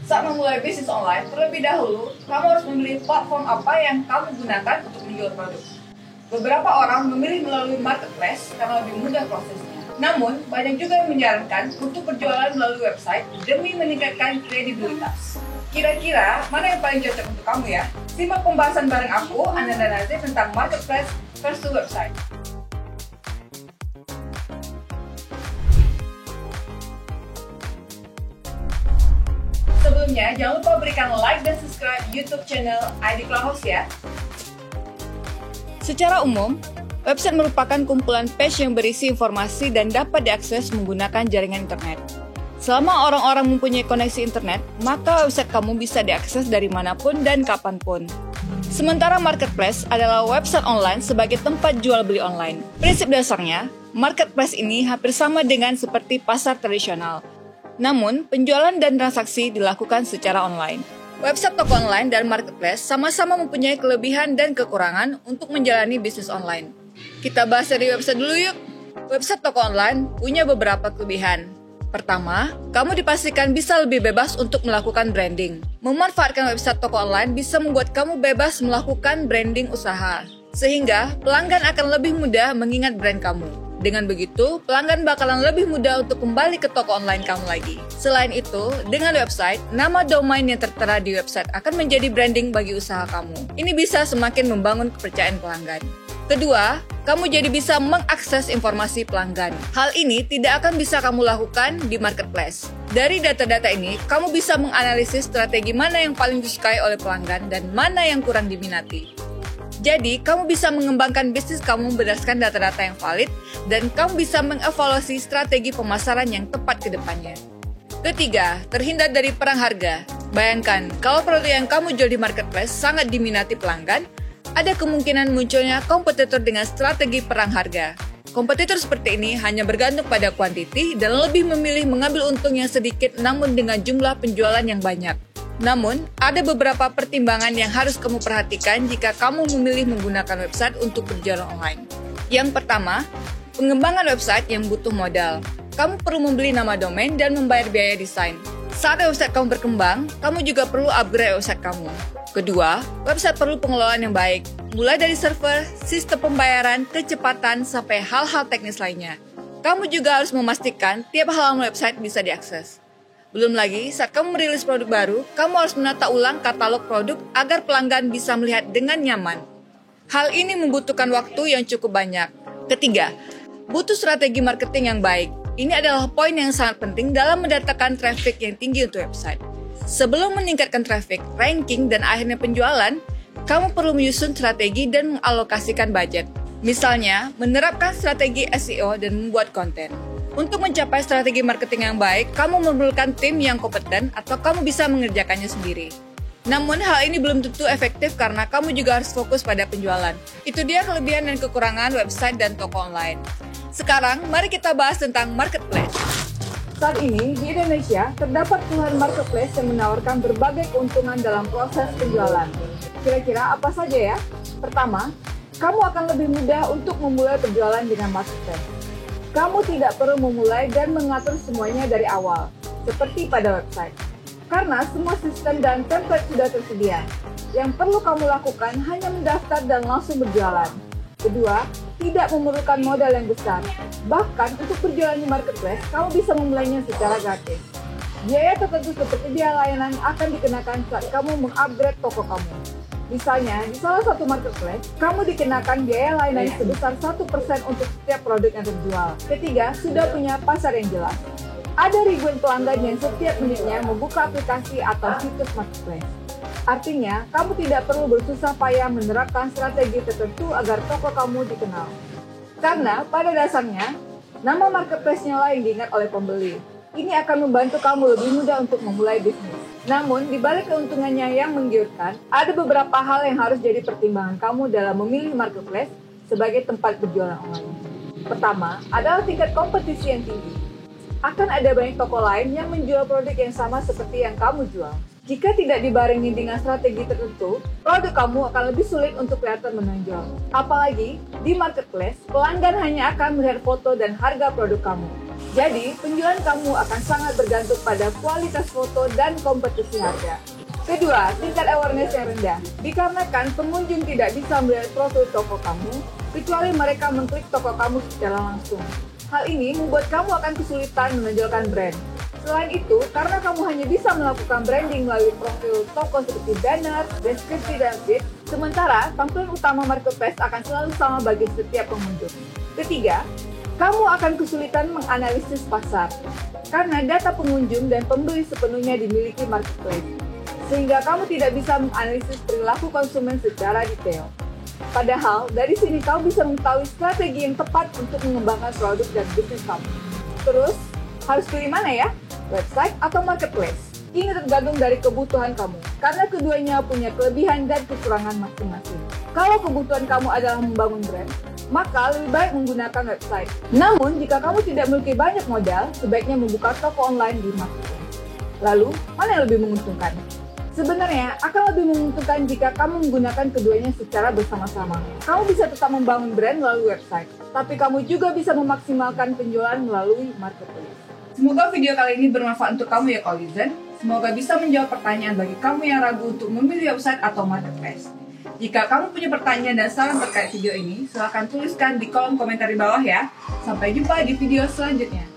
Saat memulai bisnis online, terlebih dahulu, kamu harus memilih platform apa yang kamu gunakan untuk menjual produk. Beberapa orang memilih melalui marketplace karena lebih mudah prosesnya. Namun, banyak juga yang menyarankan untuk berjualan melalui website demi meningkatkan kredibilitas. Kira-kira mana yang paling cocok untuk kamu ya? Simak pembahasan bareng aku, Ananda Nazif, tentang marketplace versus website. Sebelumnya, jangan lupa berikan like dan subscribe YouTube channel ID Clubhouse ya. Secara umum, website merupakan kumpulan page yang berisi informasi dan dapat diakses menggunakan jaringan internet. Selama orang-orang mempunyai koneksi internet, maka website kamu bisa diakses dari manapun dan kapanpun. Sementara marketplace adalah website online sebagai tempat jual beli online. Prinsip dasarnya, marketplace ini hampir sama dengan seperti pasar tradisional. Namun, penjualan dan transaksi dilakukan secara online. Website toko online dan marketplace sama-sama mempunyai kelebihan dan kekurangan untuk menjalani bisnis online. Kita bahas dari website dulu yuk. Website toko online punya beberapa kelebihan. Pertama, kamu dipastikan bisa lebih bebas untuk melakukan branding. Memanfaatkan website toko online bisa membuat kamu bebas melakukan branding usaha, sehingga pelanggan akan lebih mudah mengingat brand kamu. Dengan begitu, pelanggan bakalan lebih mudah untuk kembali ke toko online kamu lagi. Selain itu, dengan website, nama domain yang tertera di website akan menjadi branding bagi usaha kamu. Ini bisa semakin membangun kepercayaan pelanggan. Kedua, kamu jadi bisa mengakses informasi pelanggan. Hal ini tidak akan bisa kamu lakukan di marketplace. Dari data-data ini, kamu bisa menganalisis strategi mana yang paling disukai oleh pelanggan dan mana yang kurang diminati. Jadi, kamu bisa mengembangkan bisnis kamu berdasarkan data-data yang valid dan kamu bisa mengevaluasi strategi pemasaran yang tepat ke depannya. Ketiga, terhindar dari perang harga. Bayangkan, kalau produk yang kamu jual di marketplace sangat diminati pelanggan, ada kemungkinan munculnya kompetitor dengan strategi perang harga. Kompetitor seperti ini hanya bergantung pada kuantiti dan lebih memilih mengambil untung yang sedikit namun dengan jumlah penjualan yang banyak. Namun, ada beberapa pertimbangan yang harus kamu perhatikan jika kamu memilih menggunakan website untuk berjualan online. Yang pertama, pengembangan website yang butuh modal. Kamu perlu membeli nama domain dan membayar biaya desain. Saat website kamu berkembang, kamu juga perlu upgrade website kamu. Kedua, website perlu pengelolaan yang baik, mulai dari server, sistem pembayaran, kecepatan, sampai hal-hal teknis lainnya. Kamu juga harus memastikan tiap halaman website bisa diakses. Belum lagi, saat kamu merilis produk baru, kamu harus menata ulang katalog produk agar pelanggan bisa melihat dengan nyaman. Hal ini membutuhkan waktu yang cukup banyak. Ketiga, butuh strategi marketing yang baik. Ini adalah poin yang sangat penting dalam mendatangkan traffic yang tinggi untuk website. Sebelum meningkatkan traffic, ranking, dan akhirnya penjualan, kamu perlu menyusun strategi dan mengalokasikan budget. Misalnya, menerapkan strategi SEO dan membuat konten. Untuk mencapai strategi marketing yang baik, kamu memerlukan tim yang kompeten atau kamu bisa mengerjakannya sendiri. Namun, hal ini belum tentu efektif karena kamu juga harus fokus pada penjualan. Itu dia kelebihan dan kekurangan website dan toko online. Sekarang, mari kita bahas tentang marketplace. Saat ini, di Indonesia, terdapat puluhan marketplace yang menawarkan berbagai keuntungan dalam proses penjualan. Kira-kira apa saja ya? Pertama, kamu akan lebih mudah untuk memulai penjualan dengan marketplace. Kamu tidak perlu memulai dan mengatur semuanya dari awal, seperti pada website. Karena semua sistem dan template sudah tersedia. Yang perlu kamu lakukan hanya mendaftar dan langsung berjualan. Kedua, tidak memerlukan modal yang besar. Bahkan untuk berjualan di marketplace, kamu bisa memulainya secara gratis. Biaya tertentu seperti biaya layanan akan dikenakan saat kamu mengupgrade toko kamu. Misalnya, di salah satu marketplace, kamu dikenakan biaya layanan sebesar 1% untuk setiap produk yang terjual. Ketiga, sudah punya pasar yang jelas. Ada ribuan pelanggan yang setiap menitnya membuka aplikasi atau situs marketplace. Artinya, kamu tidak perlu bersusah payah menerapkan strategi tertentu agar toko kamu dikenal. Karena, pada dasarnya, nama marketplace-nya lah yang diingat oleh pembeli. Ini akan membantu kamu lebih mudah untuk memulai bisnis. Namun, di balik keuntungannya yang menggiurkan, ada beberapa hal yang harus jadi pertimbangan kamu dalam memilih marketplace sebagai tempat berjualan online. Pertama, adalah tingkat kompetisi yang tinggi. Akan ada banyak toko lain yang menjual produk yang sama seperti yang kamu jual. Jika tidak dibarengi dengan strategi tertentu, produk kamu akan lebih sulit untuk kelihatan menonjol. Apalagi, di marketplace, pelanggan hanya akan melihat foto dan harga produk kamu. Jadi, penjualan kamu akan sangat bergantung pada kualitas foto dan kompetisi harga. Kedua, tingkat awareness yang rendah. Dikarenakan pengunjung tidak bisa melihat profil toko kamu, kecuali mereka mengklik toko kamu secara langsung. Hal ini membuat kamu akan kesulitan menonjolkan brand. Selain itu, karena kamu hanya bisa melakukan branding melalui profil toko seperti banner, deskripsi, dan feed, sementara tampilan utama marketplace akan selalu sama bagi setiap pengunjung. Ketiga, kamu akan kesulitan menganalisis pasar, karena data pengunjung dan pembeli sepenuhnya dimiliki marketplace, sehingga kamu tidak bisa menganalisis perilaku konsumen secara detail. Padahal, dari sini kamu bisa mengetahui strategi yang tepat untuk mengembangkan produk dan bisnis kamu. Terus, harus pilih mana ya? Website atau marketplace? Ini tergantung dari kebutuhan kamu, karena keduanya punya kelebihan dan kekurangan masing-masing. Kalau kebutuhan kamu adalah membangun brand, maka lebih baik menggunakan website. Namun, jika kamu tidak memiliki banyak modal, sebaiknya membuka toko online di marketplace. Lalu, mana yang lebih menguntungkan? Sebenarnya, akan lebih menguntungkan jika kamu menggunakan keduanya secara bersama-sama. Kamu bisa tetap membangun brand melalui website, tapi kamu juga bisa memaksimalkan penjualan melalui marketplace. Semoga video kali ini bermanfaat untuk kamu ya Colizen. Semoga bisa menjawab pertanyaan bagi kamu yang ragu untuk memilih website atau marketplace. Jika kamu punya pertanyaan dan saran terkait video ini, silahkan tuliskan di kolom komentar di bawah ya. Sampai jumpa di video selanjutnya.